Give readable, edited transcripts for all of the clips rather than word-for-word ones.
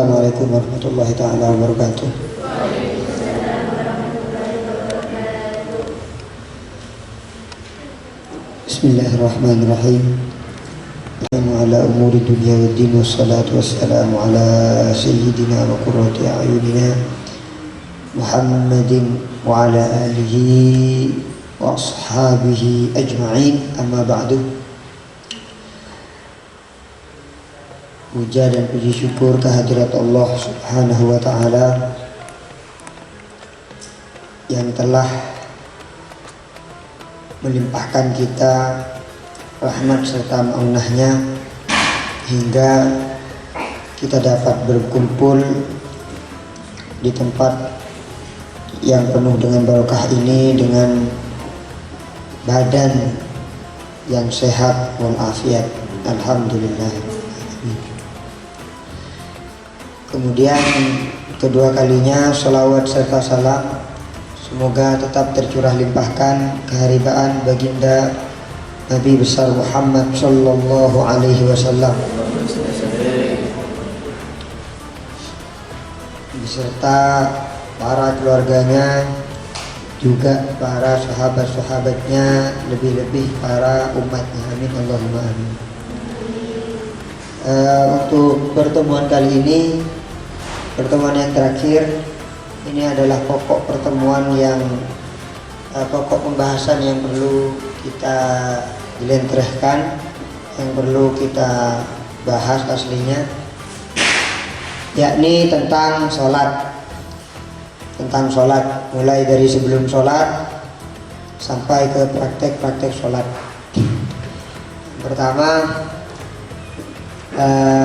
Assalamualaikum warahmatullahi taala wabarakatuh. Bismillahirrahmanirrahim. Ala umuri dunya wa din, wassalatu wassalamu ala sayyidina wa qurrati a'yunina Muhammadin wa ala alihi wa ashabihi ajma'in, amma ba'du. Puja dan puji syukur kehadirat Allah Subhanahu wa ta'ala yang telah melimpahkan kita rahmat serta maunahnya hingga kita dapat berkumpul di tempat yang penuh dengan barokah ini dengan badan yang sehat walafiat. Alhamdulillah. Kemudian kedua kalinya salawat serta salam semoga tetap tercurah limpahkan keharibaan baginda Nabi besar Muhammad sallallahu alaihi wasallam beserta para keluarganya, juga para sahabat-sahabatnya, lebih-lebih para umatnya. Amin Allahumma amin. Untuk pertemuan kali ini, pertemuan yang terakhir, ini adalah pokok pertemuan yang pokok pembahasan yang perlu kita jelentrehkan, yang perlu kita bahas aslinya, yakni tentang sholat. Tentang sholat, mulai dari sebelum sholat sampai ke praktek-praktek sholat. Pertama,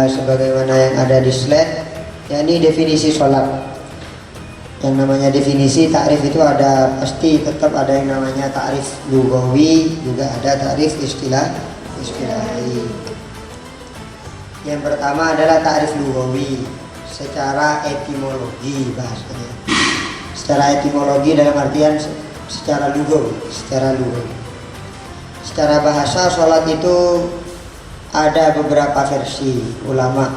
sebagaimana yang ada di slide, yakni definisi sholat. Yang namanya definisi, takrif itu ada, pasti tetap ada yang namanya takrif lugawi, juga ada takrif istilahi. Yang pertama adalah takrif lugawi secara etimologi bahasanya. Secara etimologi dalam artian secara lugawi. Secara bahasa, sholat itu ada beberapa versi ulama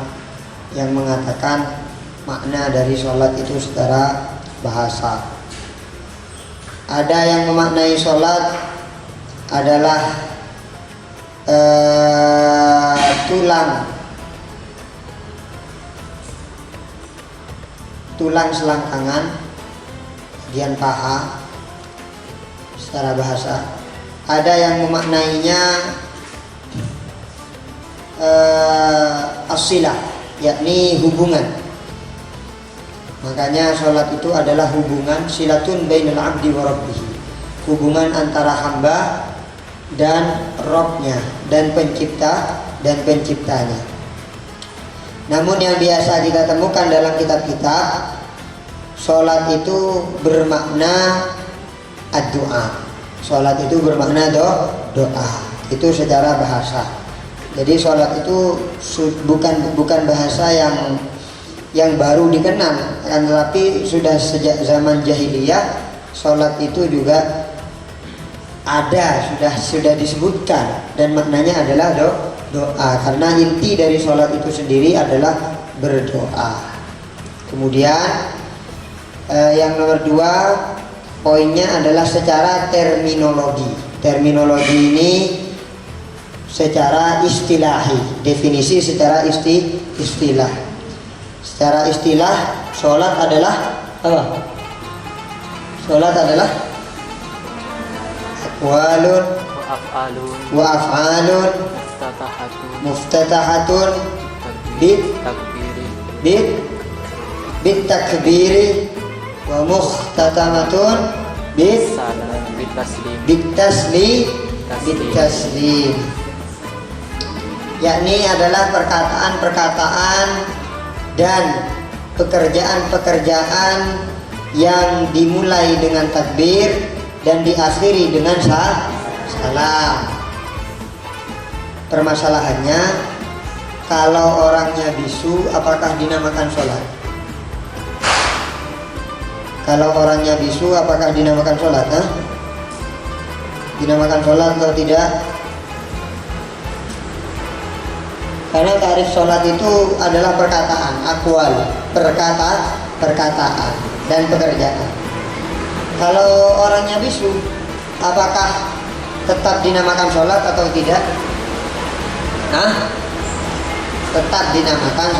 yang mengatakan makna dari sholat itu secara bahasa. Ada yang memaknai sholat adalah tulang selangkangan bagian paha secara bahasa. Ada yang memaknainya as-silah, yakni hubungan. Makanya sholat itu adalah hubungan, silatun bainal abdi wa rabbih, hubungan antara hamba dan Rabbnya, dan penciptanya. Namun yang biasa kita temukan dalam kitab-kitab, sholat itu bermakna ad-doa. Sholat itu bermakna doa. Itu secara bahasa. Jadi sholat itu bukan bahasa yang baru dikenal, tetapi sudah sejak zaman jahiliyah sholat itu juga ada, sudah disebutkan, dan maknanya adalah doa, karena inti dari sholat itu sendiri adalah berdoa. Kemudian yang nomor 2 poinnya adalah secara terminologi. Terminologi ini secara istilahi, definisi secara istilah. Secara istilah, sholat adalah apa? Sholat adalah aqwalun wa af'alun muftatahatun bit takbiri wa mukhtatamatun bit taslim. Yakni adalah perkataan-perkataan dan pekerjaan-pekerjaan yang dimulai dengan takbir dan diakhiri dengan salam. Permasalahannya, kalau orangnya bisu, apakah dinamakan sholat? Kalau orangnya bisu, apakah dinamakan sholat? Dinamakan sholat atau tidak? Karena ta'rif sholat itu adalah perkataan, akwal, perkataan dan pekerjaan. Kalau orangnya bisu, apakah tetap dinamakan sholat atau tidak? Tetap dinamakan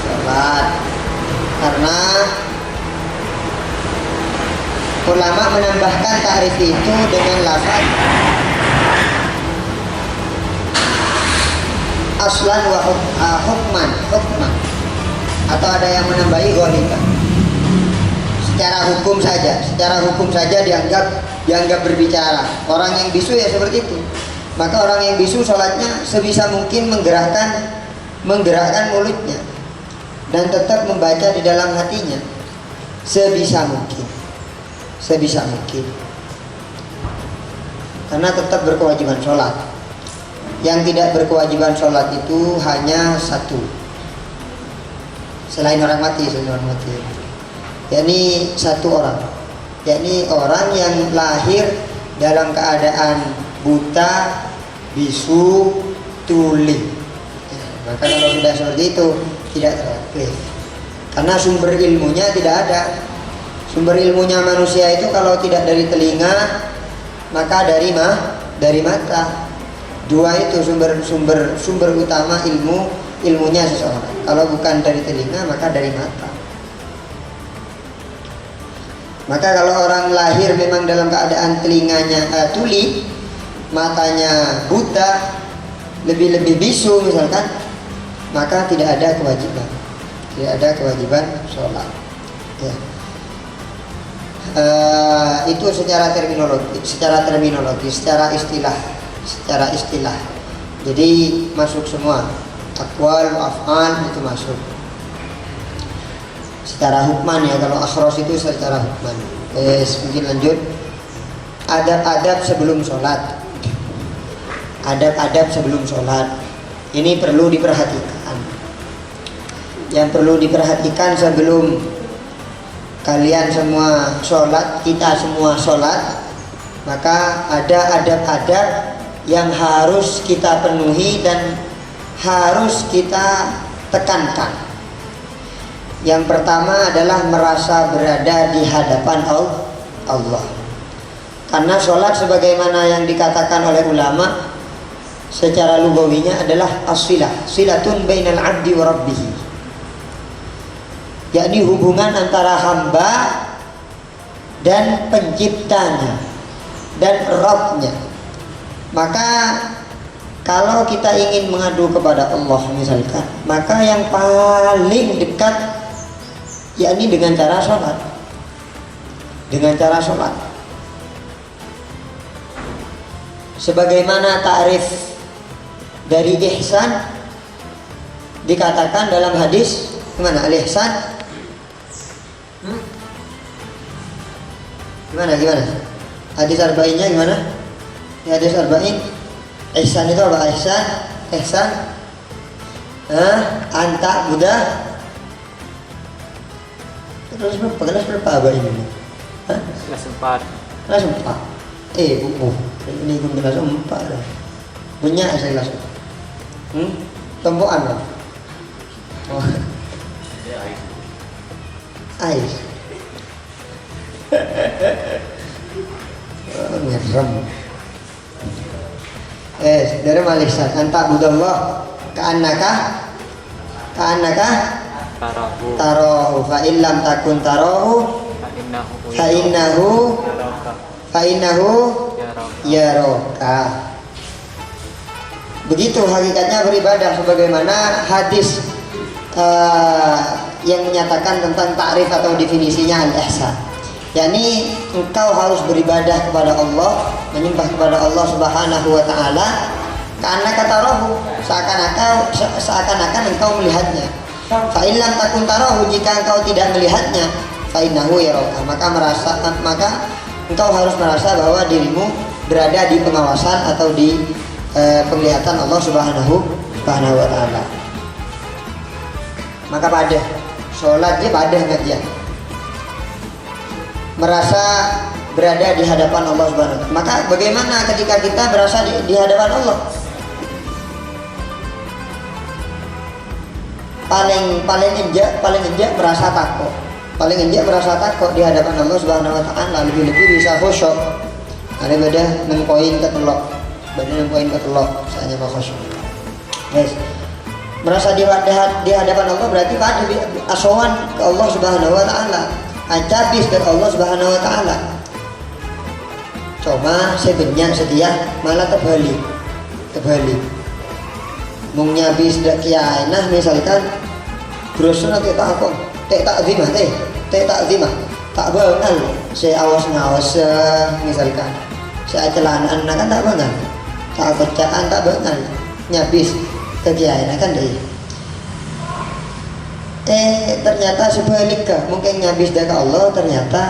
sholat. Karena ulama menambahkan ta'rif itu dengan lafaz aslan wa hukman, atau ada yang menambahi ghaliban. Secara hukum saja dianggap berbicara. Orang yang bisu ya seperti itu. Maka orang yang bisu sholatnya sebisa mungkin menggerakkan mulutnya dan tetap membaca di dalam hatinya sebisa mungkin. Karena tetap berkewajiban sholat. Yang tidak berkewajiban sholat itu hanya satu, selain orang mati, yakni satu orang, yakni orang yang lahir dalam keadaan buta, bisu, tuli. Maka kalau sudah seperti itu tidak terlalu, karena sumber ilmunya tidak ada. Sumber ilmunya manusia itu kalau tidak dari telinga, maka dari mata. Dua itu sumber utama ilmunya seseorang. Kalau bukan dari telinga, maka dari mata. Maka kalau orang lahir memang dalam keadaan telinganya tuli, matanya buta, lebih bisu misalkan, maka tidak ada kewajiban sholat. Ya. Itu secara terminologi, secara istilah. Jadi masuk semua, aqwal, af'al itu masuk. Secara hukman ya, kalau akhros itu secara hukman. Mungkin lanjut. Adab-adab sebelum sholat. Ini perlu diperhatikan. Yang perlu diperhatikan sebelum kalian semua sholat, kita semua sholat, maka ada adab-adab yang harus kita penuhi dan harus kita tekankan. Yang pertama adalah merasa berada di hadapan Allah. Karena sholat sebagaimana yang dikatakan oleh ulama secara lugawinya adalah silatun bainal abdi wa rabbih, yakni hubungan antara hamba dan penciptanya dan Rabbnya. Maka kalau kita ingin mengadu kepada Allah misalkan, maka yang paling dekat yakni dengan cara sholat. Sebagaimana ta'rif dari ihsan dikatakan dalam hadis, gimana al-ihsan? Gimana? Hadis arba'innya gimana? Hadis arba'in, ihsan itu apa? Ihsan anta buddha. Terus berapa abah ini? Kelas 4. Ini pun kelas 4 dah. Punya saya kelas 4. Tombokan lah. Oh. Ais. Ngerem. Dari Malaysia. Anta budallah ka'annaka tarahu fa illam takun tarahu fa innahu yaraka. Begitu hakikatnya beribadah, sebagaimana hadis yang menyatakan tentang ta'rif atau definisinya al-ihsan, yakni engkau harus beribadah kepada Allah, menyembah kepada Allah Subhanahu wa taala karena kata rohu, seakan-akan engkau melihatnya. Fa in lam takun tarahu, jika engkau tidak melihatnya, fa innahu yaraka, maka engkau harus merasa bahwa dirimu berada di pengawasan atau di penglihatan Allah Subhanahu wa taala. Maka pada sholat dia pada ngajian, merasa berada di hadapan Allah Subhanahu wa taala. Maka bagaimana ketika kita berasa di hadapan Allah? paling injak merasa takut. Paling injak merasa takut di hadapan Allah Subhanahu wa taala, lebih-lebih bisa khusyuk. Daripada nang poin ketelok. Bener nang poin ketelok saya mah khusyuk. Guys, merasa di hadapan Allah berarti pada asowan ke Allah Subhanahu wa taala, acabis dari Allah Subhanahu wa taala. Cuma sebenarnya setia malah terbalik. Mung nyabis dak kiai nah misalkan brosur tak takon, tak zimah tak bangal saya awas ngawas misalkan saya celanaan kan tak bangal, tak bacaan tak bangal nyabis ke kiai nah kan deh. Ternyata sebaliknya mungkin nyabis dari Allah ternyata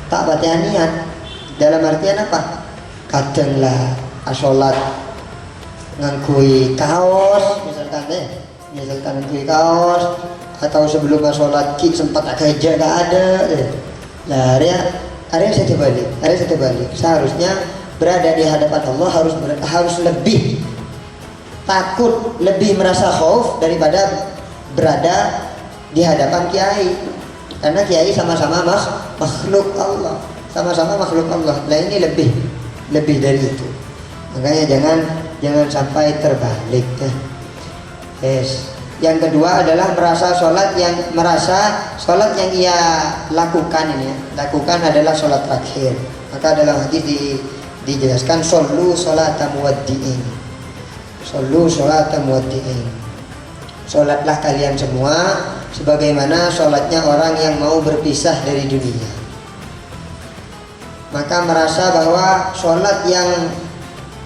tak baca niat. Dalam artian apa? Kadang lah sholat ngangkui kaos misalkan ngangkui kaos, atau sebelum sholat sempat agak gak ada nah area saya terbalik. Seharusnya berada di hadapan Allah harus lebih takut, lebih merasa khauf daripada berada di hadapan kiai, karena kiai sama-sama makhluk Allah, Nah ini lebih dari itu. Makanya jangan sampai terbalik ya. Yes. Yang kedua adalah merasa sholat yang ia lakukan adalah sholat terakhir. Maka dalam hadis dijelaskan sallu sholata muwaddi'in. Sholatlah kalian semua sebagaimana sholatnya orang yang mau berpisah dari dunia. Maka merasa bahwa sholat yang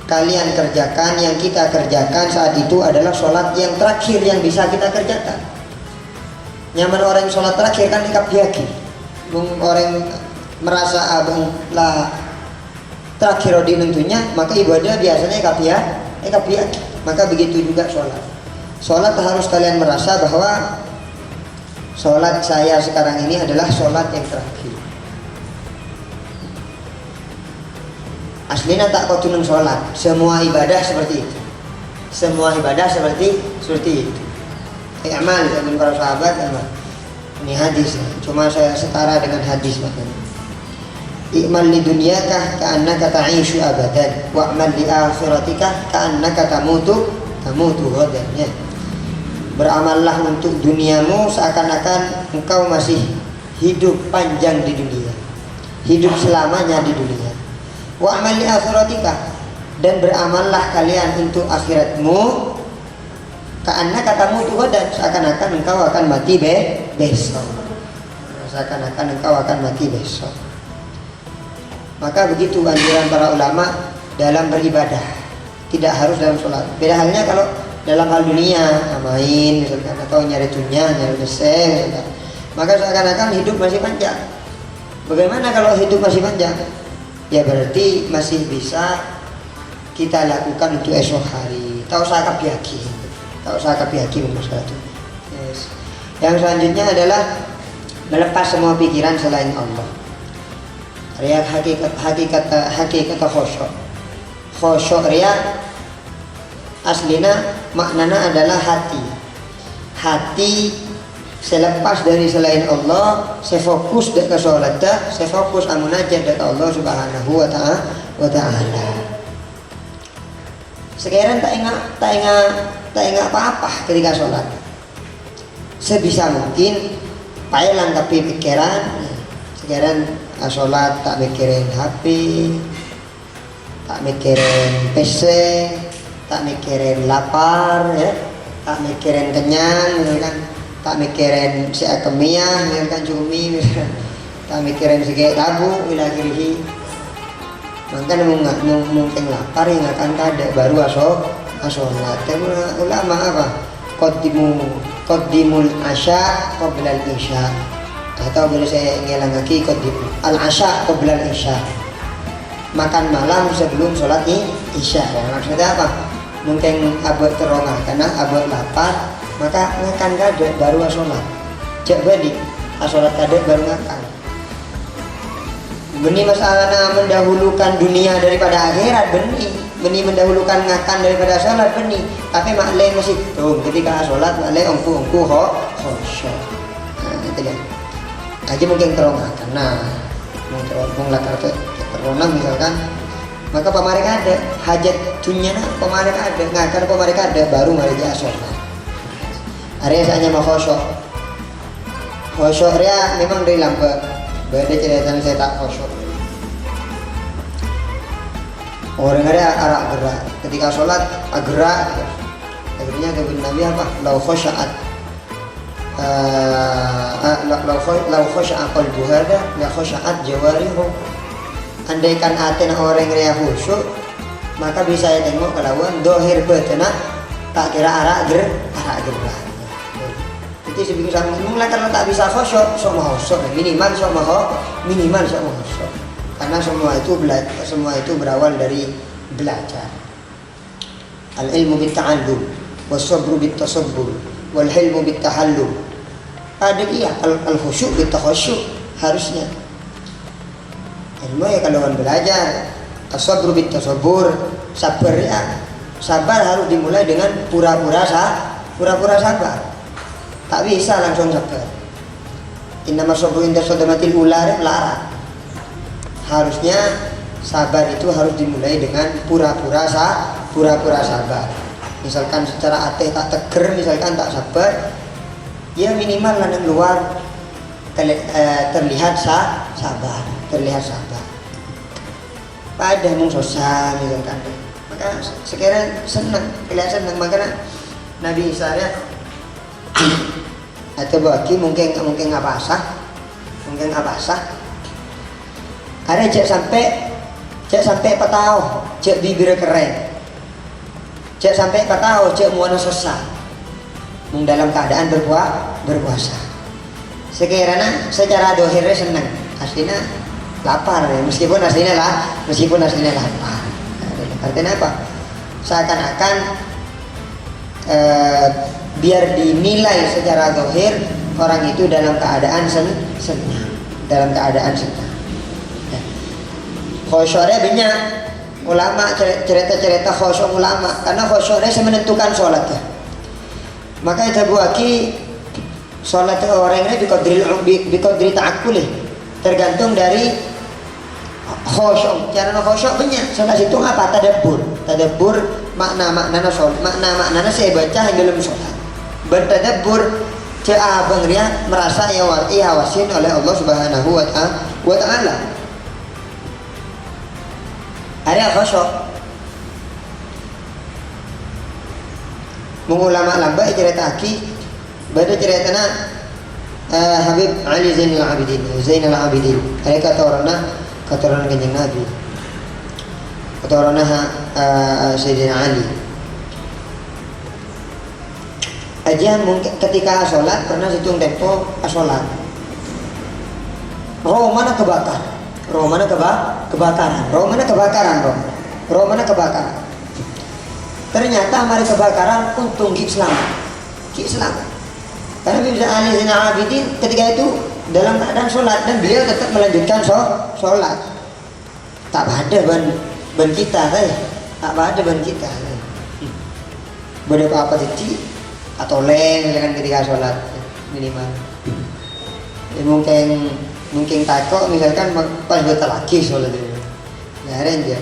kalian kerjakan, yang kita kerjakan saat itu adalah sholat yang terakhir yang bisa kita kerjakan. Nyaman orang sholat terakhir kan ikap diaki. Orang merasa abang lah terakhir di nentunya, maka ibadah biasanya ikap diaki. Maka begitu juga sholat harus kalian merasa bahwa sholat saya sekarang ini adalah sholat yang terakhir. Aslinya tak kau tunung sholat, semua ibadah seperti itu. Amal dengan para sahabat amal. Ini hadis, cuma saya setara dengan hadis maknanya. I'mal li dunyaka ka'annaka ta'ishu abadan, wa'mal li akhiratika ka'annaka tamutu ghadan ya. Beramallah untuk duniamu seakan-akan engkau masih hidup panjang di dunia, hidup selamanya di dunia. Wa'mal li akhiratika, dan beramallah kalian untuk akhiratmu ka'annaka tamutu ghadan, seakan-akan engkau akan mati besok. Maka begitu anjuran para ulama dalam beribadah, tidak harus dalam sholat. Beda halnya kalau dalam hal dunia, main misalkan, atau nyari dunia, nyari beseng misalkan. Maka seakan-akan hidup masih panjang. Bagaimana kalau hidup masih panjang? Ya berarti masih bisa kita lakukan untuk esok hari. Tak usah kapiaki masalah itu. Yes. Yang selanjutnya adalah melepas semua pikiran selain Allah. Riya hakikat khusyuk riya aslina maknanya adalah hati selepas dari selain Allah, saya fokus ke sholat, saya fokus amunajat ke Allah Subhanahu wa ta'ala. Sekarang tak ingat apa-apa ketika sholat. Sebisa mungkin payah langkapi pikiran. Sekarang sholat tak mikirin HP, tak mikirin PC, tak mikirin lapar ya, tak mikirin kenyang misalkan, tak mikirin si akemiyah misalkan cumi misalkan, tak mikirin si kayak tabu ila kirihi. Maka mungkin lapar yang akan kada baru asolat. Tapi ulama apa? Qaddimul asya qabla al-isya. Atau boleh saya ngelang lagi qaddimul al-asya qabla al-isya. Makan malam sebelum sholat isya. Maksudnya apa? Mungkin abad terongah karena abad lapar, maka makan kada baru asolat. Cek balik asolat kada baru makan. Benih masalahnya mendahulukan dunia daripada akhirat, benih Beni mendahulukan ngakan daripada sholat beni, tapi maklai masih tuh ketika sholat maklai ongku khusyuk. Nah itu dia. Aja mungkin terongkan. Nah mungkin latar terona misalkan, maka pamarek ada hajat tunya pamarek ada ngakan pamarek ada baru mereka sholat. Area saja mau khusyuk. Khusyuk dia memang dari lambat. Beda cerita saya tak khusyuk. Orang ada arak gerak ketika sholat gerak akhirnya kata Nabi apa lau khusyaat lau khusya'a qalbuha la khusyaat jawarihu. Andaikan hati orang yang khusyuk maka bisa ya tengok kelawan dohir betena tak kira arak gerak itu sebelum sama mulai karena tak bisa khusyuk khusyuk minimal khusyuk. Karena semua itu berawal dari belajar. Al ilmu bit ta'allum, was sabru bit tasabbur, wal hilmu bit tahallum. Ada dia al khusyuk bit takhasyuk harusnya. Ilmu ya kalau belajar, as-sabru bit tasabbur, sabar ya. Sabar harus dimulai dengan pura-pura sabar. Tak bisa langsung sabar. Innama sabru inda sadamatil ula larang. Harusnya sabar itu harus dimulai dengan pura-pura sabar. Misalkan secara hati tak teger, misalkan tak sabar, ya minimal lanang luar terlihat sabar. Pada mung sosial misalkan, maka sekarang kelihatan senang makanya Nabi Isa ya atau bagi mungkin apa sah ada cek sampai patau cek bibir keren cek sampai patau cek muana sesat dalam keadaan berpuasa sekiranya secara dohirnya senang aslinya lapar ya. meskipun aslinya lapar. Artinya apa? Seakan-akan biar dinilai secara dohir orang itu dalam keadaan senang. Khusyuknya banyak ulama cerita khusyuk ulama karena khusyuknya menentukan sholat ya. Maka itu buaki sholat orang ini biqadri ta'akkul tergantung dari khusyuk. Cara khusyuk banyak. Sholat itu apa? Tadabbur makna sholat. Makna saya baca dalam sholat. Bertadabbur abang dia merasa iawasin oleh Allah Subhanahu wa ta'ala. Ada khusyuk. Mengulama lamba cerita aki beda ceritana Habib Ali Zainal Abidin. Ada kata orang Kanjeng Nabi. Kata orang Sayyidina Ali. Aja mungkin ketika sholat pernah hitung tempo sholat. Roh mana kebakar? Roh mana kebakaran. Ternyata mari kebakaran untung ki selamat. Karena bisa Ali Zainal Abidin ketika itu dalam keadaan sholat dan beliau tetap melanjutkan sholat. Tak ada ban kita Berapa apa titik atau lain kan ketika sholat minimal. Mungkin takut misalkan pas betul lagi sholat itu. Nah aja.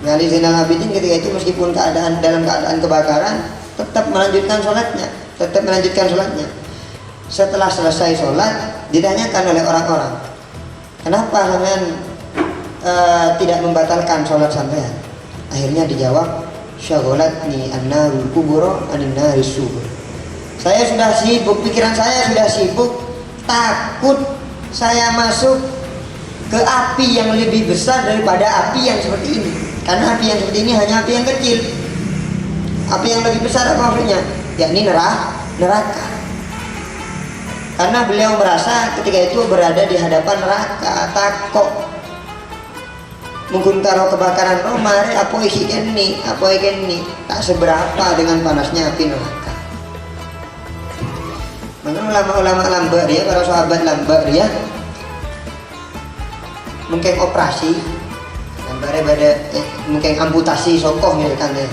Ali Zainal Abidin ketika itu meskipun dalam keadaan kebakaran tetap melanjutkan sholatnya. Setelah selesai sholat ditanyakan oleh orang-orang, kenapa sampean tidak membatalkan sholat sampean? Akhirnya dijawab, syagholatni an-narul kubura anin naris subur. Saya sudah sibuk, pikiran saya sudah sibuk, takut saya masuk ke api yang lebih besar daripada api yang seperti ini. Karena api yang seperti ini hanya api yang kecil. Api yang lebih besar apa maksudnya? Yakni neraka. Karena beliau merasa ketika itu berada di hadapan neraka, takut mungkin kalau kebakaran rumah apa ini tak seberapa dengan panasnya api neraka. Maka ulama-ulama lambat dia, para sahabat lambat dia mungkin operasi dan mungkin amputasi sokoh misalkan ya.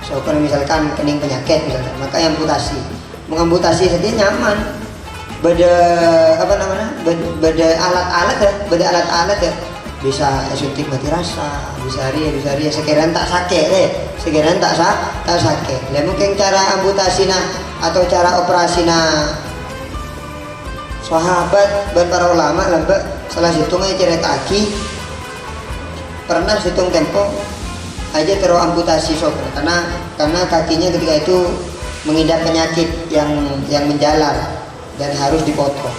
Sokoh misalkan kening penyakit misalkan, maka amputasi. Mengamputasi saja nyaman. Beda apa namanya? Beda alat-alat ya. Bisa suntik mati rasa, bisa hari sekiranya tak sakit sekiranya tak sakit. Lah mungkin cara amputasi atau cara operasi sahabat dan para ulama lembek salah hitungnya cerita kaki pernah hitung tempo aja terus amputasi karena kakinya ketika itu mengidap penyakit yang menjalar dan harus dipotong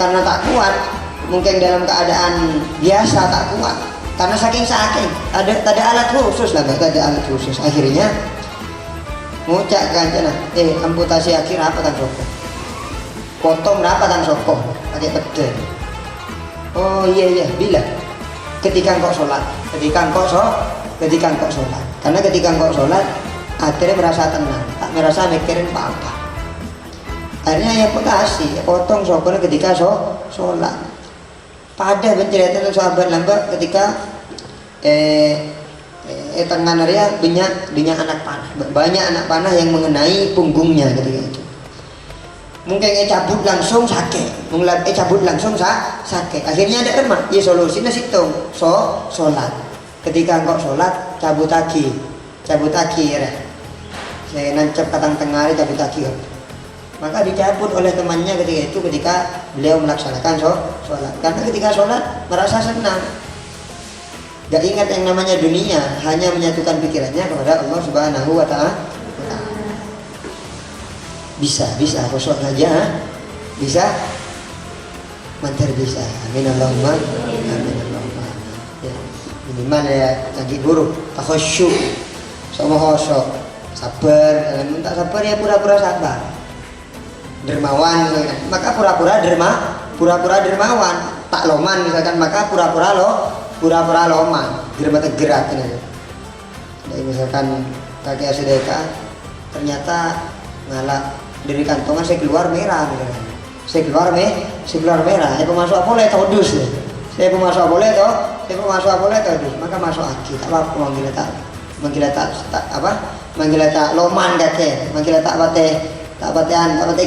karena tak kuat. Mungkin dalam keadaan biasa tak kuat karena saking ada alat khusus lah, ada alat khusus. Akhirnya ngucak kan amputasi akhir apa kan sokoh, potong apa kan sokoh pakai pedang. Oh iya bila ketika engkau sholat karena ketika engkau sholat akhirnya merasa tenang, tak merasa mikirin apa-apa. Akhirnya ya potong sokohnya ketika sholat. Pada pencerita sahabat lambat ketika tangan area banyak anak panah yang mengenai punggungnya ketika itu. Mungkin cabut langsung sakit, sakit. Akhirnya ada teman, ya solusinya situng, sholat. Ketika engkau sholat, cabut kaki ya. Saya nancap katang tengah cabut kaki. Maka dicabut oleh temannya ketika beliau melaksanakan sholat. Karena ketika sholat merasa senang, gak ingat yang namanya dunia, hanya menyatukan pikirannya kepada Allah Subhanahu wa Ta'ala. Bisa kosong saja, bisa mantar bisa. Amin Allahumma ya, minimal ya ngaji guru takhasyuk sama khosok sabar. Kalau minta sabar ya pura-pura sabar, dermawan maka pura-pura dermawan, tak loman misalkan maka pura-pura loman, gerak ini. Jadi misalkan kakek sedekah ternyata ngalah dari kantongan saya keluar merah misalkan. Saya keluar merah. Saya pemasuk apa boleh todus ya. Saya pemasuk apa boleh todus. Maka masuk aki tak apa manggil tak loman kakek, manggil tak bate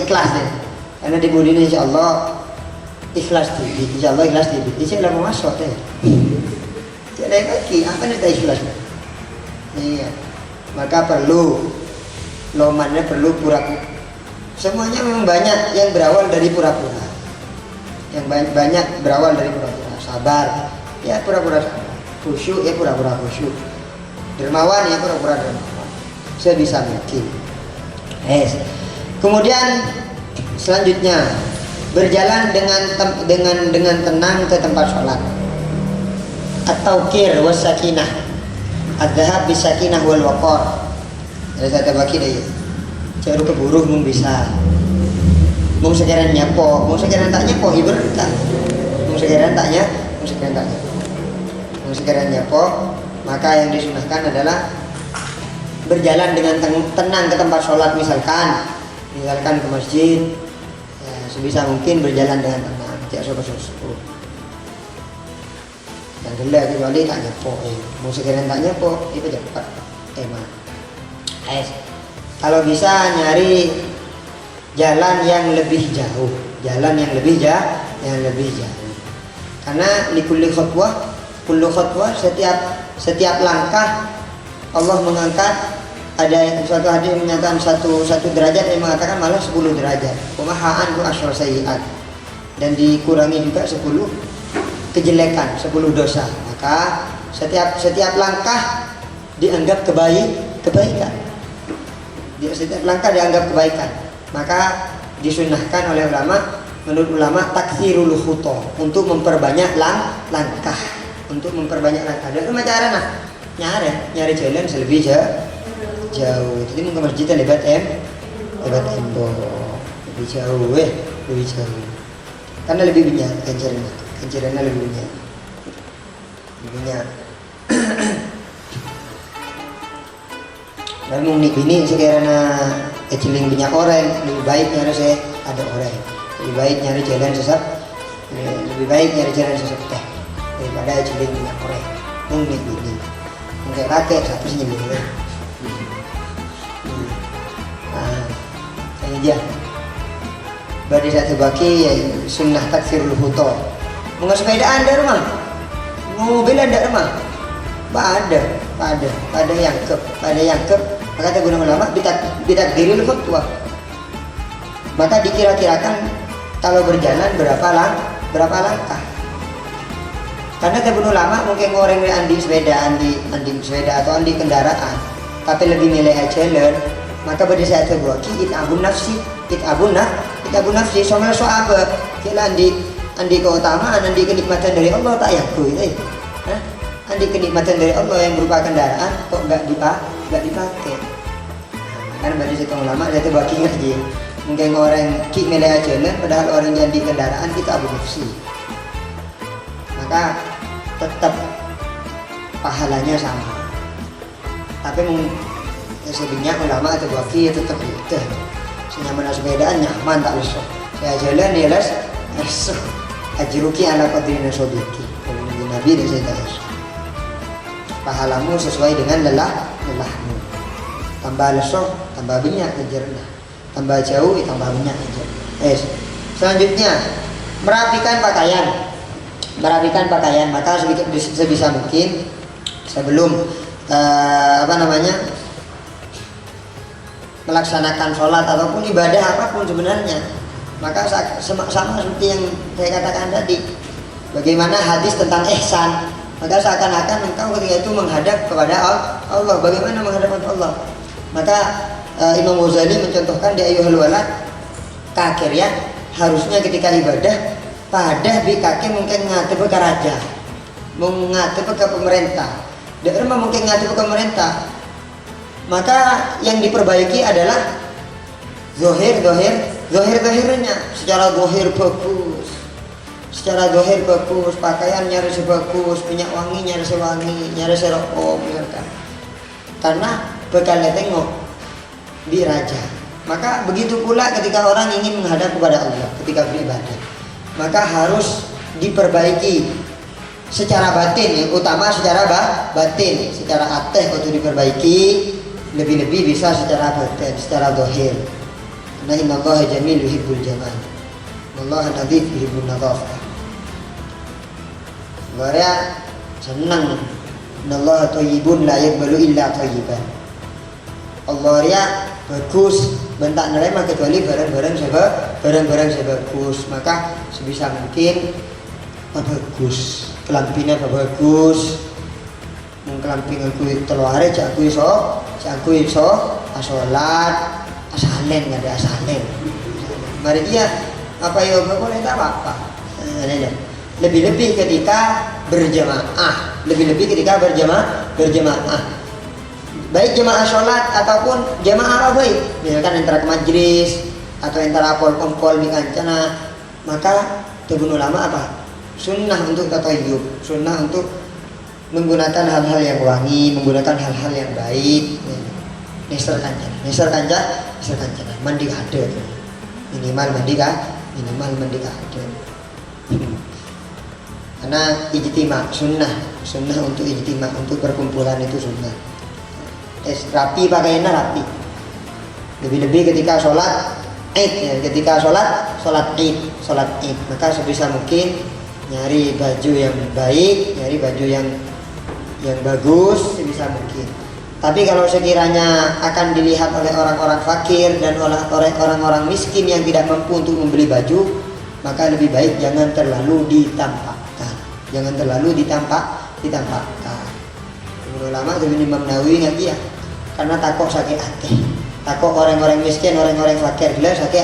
ikhlas deh. Karena di budi ini insyaallah ikhlas di. Ini lah masuk deh. Jadi kaki apa nih ikhlas? Iya. Maka perlu lomannya perlu pura-pura. Semuanya memang banyak yang berawal dari pura-pura. Sabar, ya pura-pura sabar. Khusyuk, ya pura-pura khusyuk. Dermawan, ya pura-pura dermawan. Sebisa mungkin. Kemudian selanjutnya berjalan dengan tenang ke tempat sholat. At-tawqir was sakinah. Ad-dhahab bis sakinah wal waqar. Jadi saya terbagi deh. Caru keburu mung bisa. Mung sekiranya nyapo, tak nyapo iber tak. Mung sekiranya nyapo, maka yang disunahkan adalah berjalan dengan tenang ke tempat sholat misalkan ke masjid ya, sebisa mungkin berjalan dengan tenang, tidak sopo-sopo. Dan gelap kecuali tak nyapo, mung sekiranya tak nyapo itu cepat. Kalau bisa nyari jalan yang lebih jauh, karena likulli khutwah setiap langkah Allah mengangkat. Ada suatu hadis menyatakan satu derajat yang mengatakan malah 10 derajat. Pemahaan ku asyar sayiat, dan dikurangi juga 10 kejelekan, 10 dosa. Maka setiap langkah dianggap kebaikan. Setiap langkah dianggap kebaikan, maka disunahkan oleh menurut ulama taktsirul khuta, untuk memperbanyak langkah. Dan itu cara nyari jalan lebih jauh. Jadi mungkin masjidnya lebat embo lebih jauh karena lebih banyak kencirnya lebih banyak. Dan unik ini sekiranya keciling banyak orang, lebih baik nyari saya ada orang, lebih baik nyari jalan sesat teh. daripada ciling minyak korek mungkin ini mungkin pakai satu senyum ini dia bagi satu baki ya sunnah takfirul hutor mau sepedaan ada rumah mobil ada rumah pada yang ke maka kata guna ulama bitakdiril khutwah maka dikira-kirakan kalau berjalan berapa langkah karena kata guna ulama mungkin orang yang andi sepeda atau andi kendaraan tapi lebih milih jalan maka pada saat sebuah it'abun nafsi soalnya soal kira andi keutamaan andi kenikmatan dari Allah tak yakui andi kenikmatan dari Allah yang berupa kendaraan kok nggak dipakai karena pada situ ulama dia terbagi ngaji mungkin orang ki milih jalan padahal orang yang di kendaraan kita abu nafsi maka tetap pahalanya sama tapi sebenarnya ulama atau bagi tetap itu senyaman sepedaan nyaman tak usah saya jalan ya les ajruki ala qadri nasobiki Nabi dan saya pahalamu sesuai dengan lelahmu tambah lesok tambah banyak ajarnya tambah jauh tambah banyak ajar selanjutnya merapikan pakaian maka sebisa mungkin sebelum melaksanakan sholat ataupun ibadah apapun sebenarnya maka sama seperti yang saya katakan tadi bagaimana hadis tentang ihsan maka seakan-akan engkau ketika itu menghadap kepada Allah bagaimana menghadap kepada Allah maka Imam Ghazali mencontohkan di Ayyuhal Walad kakir ya harusnya ketika ibadah pada bi kakek mungkin ngadep ke raja mengadep ke pemerintah daerah mungkin ngadep ke pemerintah maka yang diperbaiki adalah zohirnya secara zohir bagus pakaian nyaris bagus minyak wangi nyaris rokok misalkan karena bekalnya tengok di raja maka begitu pula ketika orang ingin menghadap kepada Allah ketika beribadah maka harus diperbaiki secara batin yang utama secara batin secara ateh untuk diperbaiki lebih-lebih bisa secara batin secara zahir karena innallaha jamil yuhibbul jamal wallahu nadhif yuhibbun nadhafah Warya senang innallaha thayyibun la yaqbalu illa thayyiban Allah ya bagus bentak nerima kecuali barang-barang sebagus maka sebisa mungkin bagus kelampinnya bagus mengkelampingan kuwi telu are cak kuwi iso salat asalen enggak ada asalen mari dia apa ya boleh tak apa lebih-lebih ketika berjamaah baik jemaah sholat ataupun jemaah apa baik misalkan antara ke majlis atau antara pol-pol di kancana maka terbun ulama apa sunnah untuk tatayyub sunnah untuk menggunakan hal-hal yang wangi menggunakan hal-hal yang baik neser kancana mandi ada minimal mandi ada karena ijtima sunnah untuk ijtima untuk perkumpulan itu sunnah rapi pakaiannya rapi lebih-lebih ketika sholat id sholat id maka sebisa mungkin nyari baju yang baik nyari baju yang bagus sebisa mungkin tapi kalau sekiranya akan dilihat oleh orang-orang fakir dan oleh orang-orang miskin yang tidak mampu untuk membeli baju maka lebih baik jangan terlalu ditampakkan ulama dari Imam Nawawi ngerti ya karena takut sakit hati takut orang-orang miskin orang-orang fakir gila sakit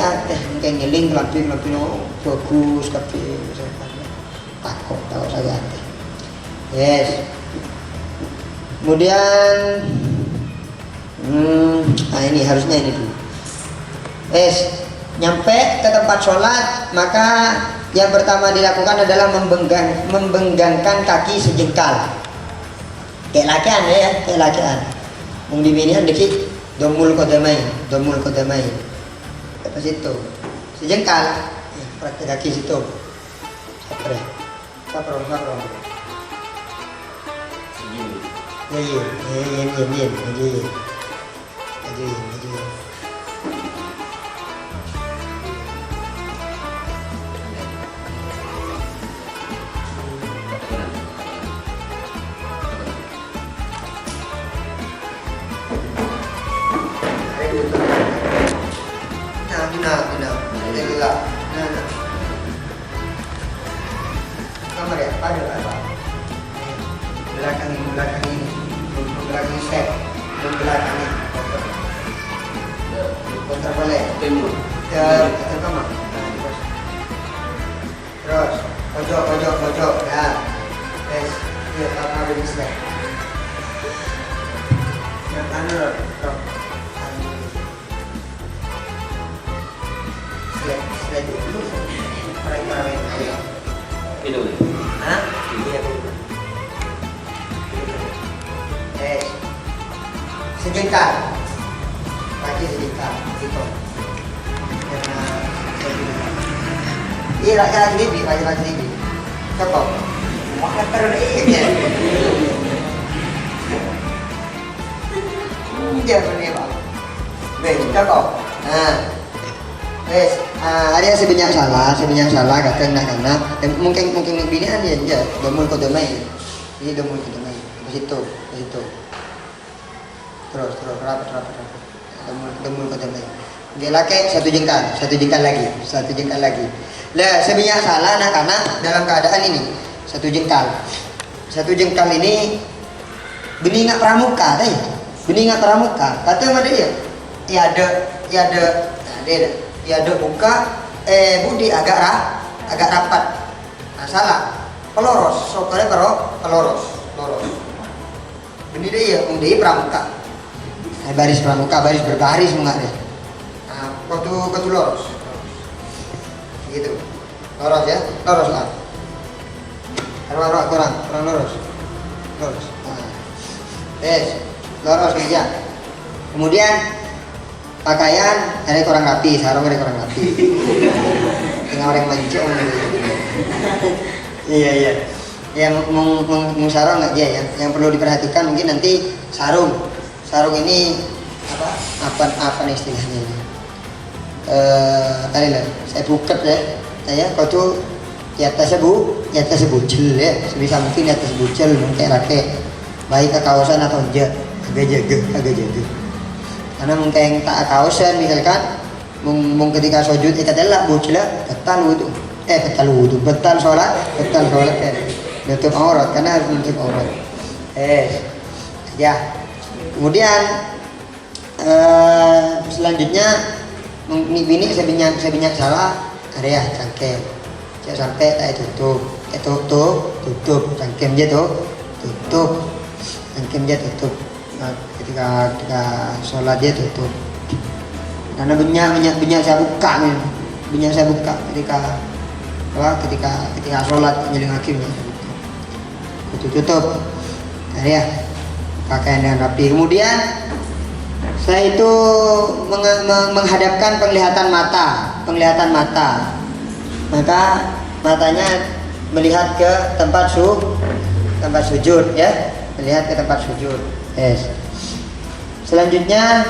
hati mungkin ngeling lampin bagus tapi takut sakit hati yes kemudian ini harusnya ini dulu nyampe ke tempat sholat maka yang pertama dilakukan adalah membenggangkan kaki sejengkal kayak lakian mung diminian dikit domul kodamai apa situ sejengkal praktek kaki situ Saprong. Segini. Yin. Majuin. Nah. Kamar ya, pada apa? Belakang ini, set, belakang ini, kontra boleh. Timur. Ke kamar. Terus, pojok, ya. Tes, dia kamar di set. Yang kanan, terus. Slide dulu. Orang-orang yang Ini boleh. hah? Iya bu. Sejengkal. Kaki sejengkal. Gitu. Iya rakyat sendiri, rakyat sendiri. Cakap. Makan terus iya. Jangan ni bang. Baik, cakap. Nah. Ada sebanyak salah kata nak karena mungkin pilihan ya je domul ko domai ini domul ko domai ke situ terus rapat domul ko domai dia laki satu jengkal lagi lah sebanyak salah nak karena dalam keadaan ini satu jengkal ini beningat pramuka kata mana dia ada buka budi agak rapat. Nah, salah. Peloros, soalnya peloros. Ini dia undi pramuka. Baris pramuka, baris berbaris enggak deh. Nah, kotu loros. Gitu. Loros ya, loros lah. Kurang loros. Nah. Loros aja. Kemudian pakaian ada kurang rapi, sarung ada kurang rapi. Tengah orang mancung. Iya. Yang mau sarung nggak ya? Yang perlu diperhatikan mungkin nanti sarung ini apa istilahnya ini? Tadi lah, saya buket ya. Saya kau tuh di atasnya bucel ya. Sebisa mungkin di atas bucel mungkin rakyat. Baik ke kawasan atau enggak, agak jaga. Karena mungkin tak kausan misalkan ketika sujud adalah bocila betal sholat nutup aurat karena harus nutup aurat ya. Kemudian selanjutnya ini sebanyak salah area cangkem sampai tak tutup cangkem dia tutup ketika sholat dia tutup karena banyak saya buka ketika sholat menjelang akhirnya tutup ya pakaian dengan rapi. Kemudian saya itu menghadapkan penglihatan mata maka matanya melihat ke tempat sujud ya, melihat ke tempat sujud. Selanjutnya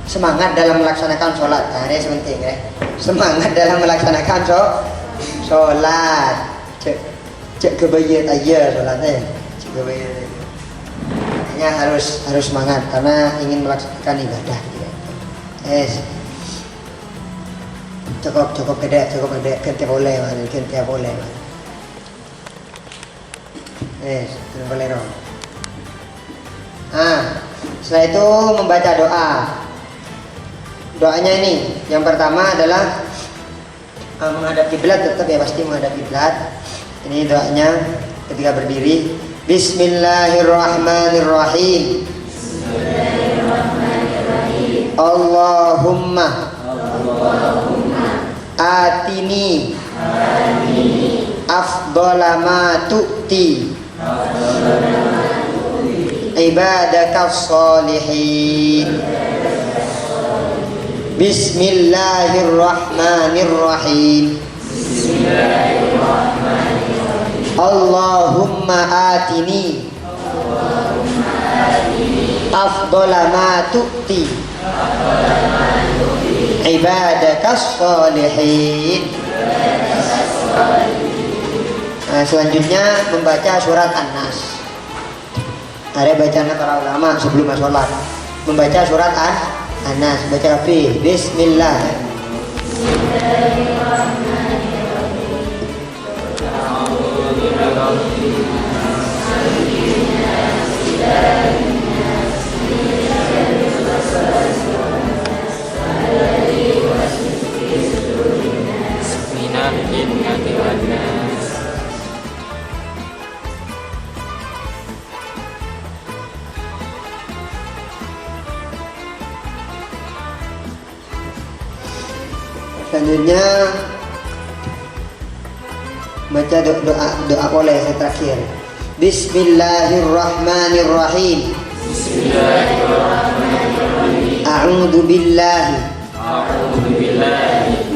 semangat dalam melaksanakan sholat. Nah, ini penting ya. Semangat dalam melaksanakan sholat. Cek kebayat aja sholatnya. Artinya harus semangat karena ingin melaksanakan ibadah. Cukup gede, kente boleh. Boleh dong. Setelah itu membaca doanya ini yang pertama adalah menghadap kiblat, tetap ya pasti menghadap kiblat. Ini doanya ketika berdiri, Bismillahirrahmanirrahim. Allahumma atini afdhala ma tu'ti ibadakas sholihin. Bismillahirrahmanirrahim. Allahumma atini afdala ma tu'ti ibadakas sholihin. Nah, selanjutnya membaca surat An-Nas. Ada bacaan para ulama sebelum sholat. Membaca surat An-Nas. Baca fi Bismillah. Selanjutnya baca doa boleh saya terakhir. Bismillahirrahmanirrahim. A'udzu billahi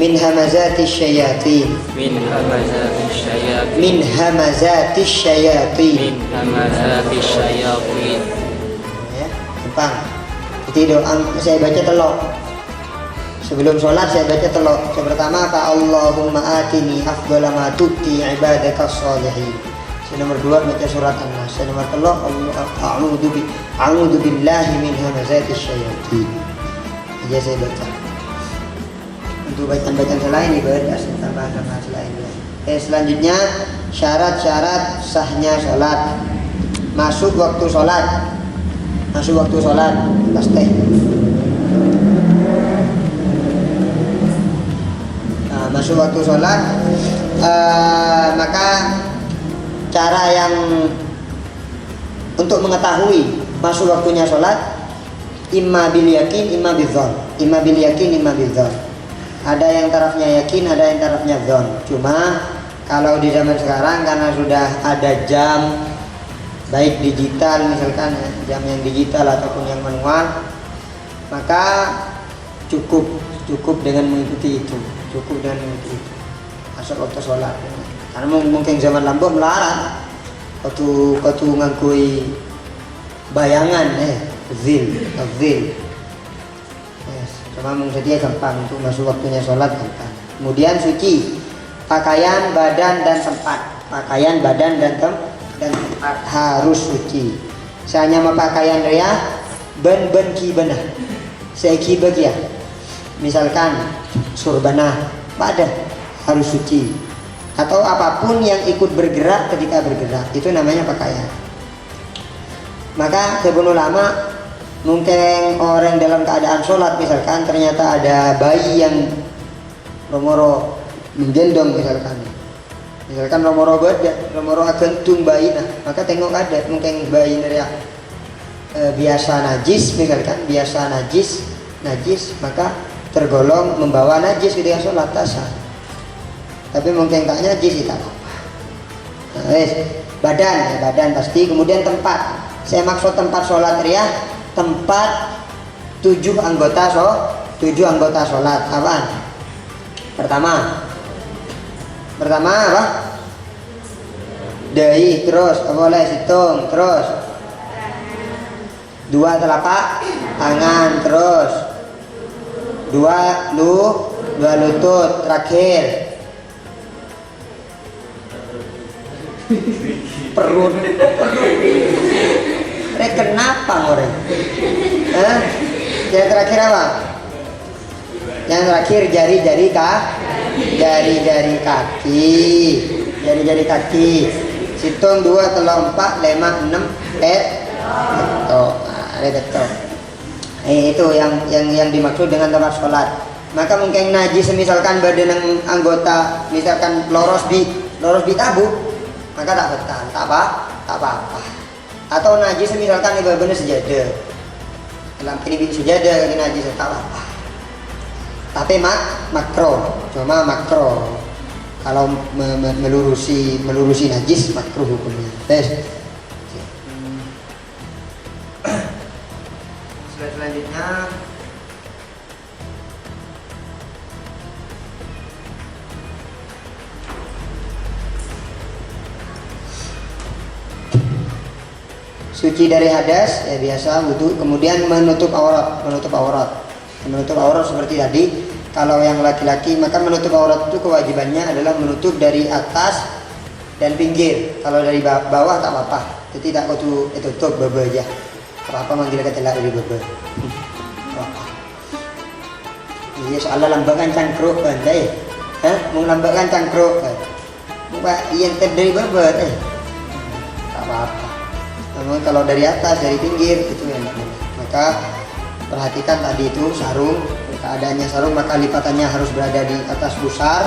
min hamazatis syayatin. Min hamazatis syayatin. Ya, gampang. Jadi doa saya baca telok. Sebelum sholat saya baca telok. Yang pertama apa? Allahumma atini afdala ma tu'ti ibadakas sholihin. Yang nomor 2 baca surat An-Nas. Yang nomor 3 a'udzu billahi min hamazatis syayatin. Aja saya baca. Untuk bacaan-bacaan selain ibadah tambahan selainnya. Selanjutnya syarat-syarat sahnya sholat. Masuk waktu sholat. Pasti. Masuk waktu sholat, maka cara yang untuk mengetahui masuk waktunya sholat imma bil yakin imma bidzon. Ada yang tarafnya yakin, ada yang tarafnya dzon. Cuma kalau di zaman sekarang karena sudah ada jam baik digital, misalkan jam yang digital ataupun yang manual, maka cukup dengan mengikuti itu. Masuk waktu sholat. Karena mungkin zaman lampau melarang waktu ngakui bayangan zil. Cuma mungkin dia gampang untuk masuk waktunya sholat gampang. Kemudian suci pakaian, badan dan tempat. Harus suci. Saya mau pakaian ria ben ki benah. Seiki bagia. Misalkan surbanah, badan harus suci. Atau apapun yang ikut bergerak ketika bergerak, itu namanya pakaian. Maka kebun ulama, mungkin orang dalam keadaan sholat misalkan ternyata ada bayi yang romoro menggendong misalkan romoro agentung bayi, nah maka tengok ada mungkin bayi neriak biasa najis maka tergolong membawa najis ketika sholat tasah. Tapi mungkin tak najis tidak apa-apa. Badan pasti. Kemudian tempat. Saya maksud tempat sholat ria, tempat 7 anggota sholat. Apaan? Pertama apa? Dahi terus, boleh hitung terus. 2 telapak tangan terus. 2 lutut terakhir. Perut. Kenapa orang? Yang terakhir apa? Yang terakhir jari-jari kaki. Hitung 2, 3, 4, 5, 6, detok. Itu yang dimaksud dengan tempat sholat. Maka mungkin najis misalkan badan anggota misalkan loros di tabu, maka tak betal, tak apa. Atau najis misalkan benar sejadah, dalam ini sejadah ini najis tak apa. Tapi makro, cuma makro. Kalau melurusi najis makruh hukumnya. Selanjutnya suci dari hadas ya biasa wudhu, kemudian menutup aurat. Menutup aurat seperti tadi. Kalau yang laki-laki maka menutup aurat itu kewajibannya adalah menutup dari atas dan pinggir. Kalau dari bawah tak apa-apa. Jadi tak kudu tutup bebe aja. Apa manggil ketelak dari bebe. Iya soalnya lambangan cangkruk kan, deh. Mau lambangan cangkruk kan. Bukan yang terdiri bebe tak apa-apa. Namun kalau dari atas, dari pinggir itu enak. Maka perhatikan tadi itu sarung, keadaannya sarung maka lipatannya harus berada di atas pusar.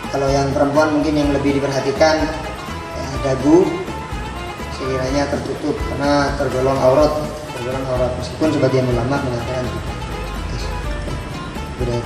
Kalau yang perempuan mungkin yang lebih diperhatikan ya, dagu sekiranya tertutup karena tergolong aurat meskipun sebagian ulama mengatakan tidak. Budaya